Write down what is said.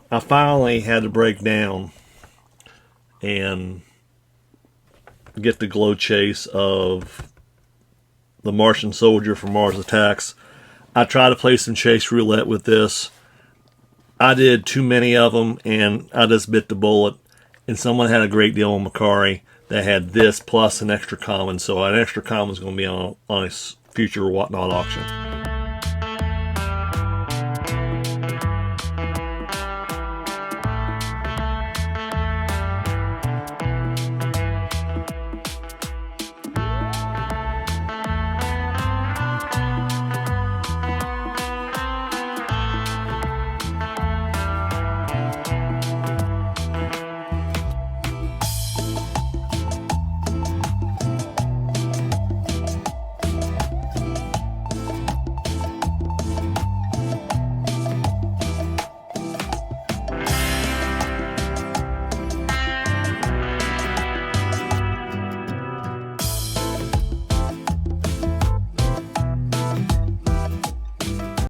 I finally had to break down and get the glow chase of the Martian soldier from Mars Attacks. I tried to play some chase roulette with this. I did too many of them, and I just bit the bullet. And someone had a great deal on Macari that had this plus an extra common, so an extra common is going to be on a future Whatnot auction.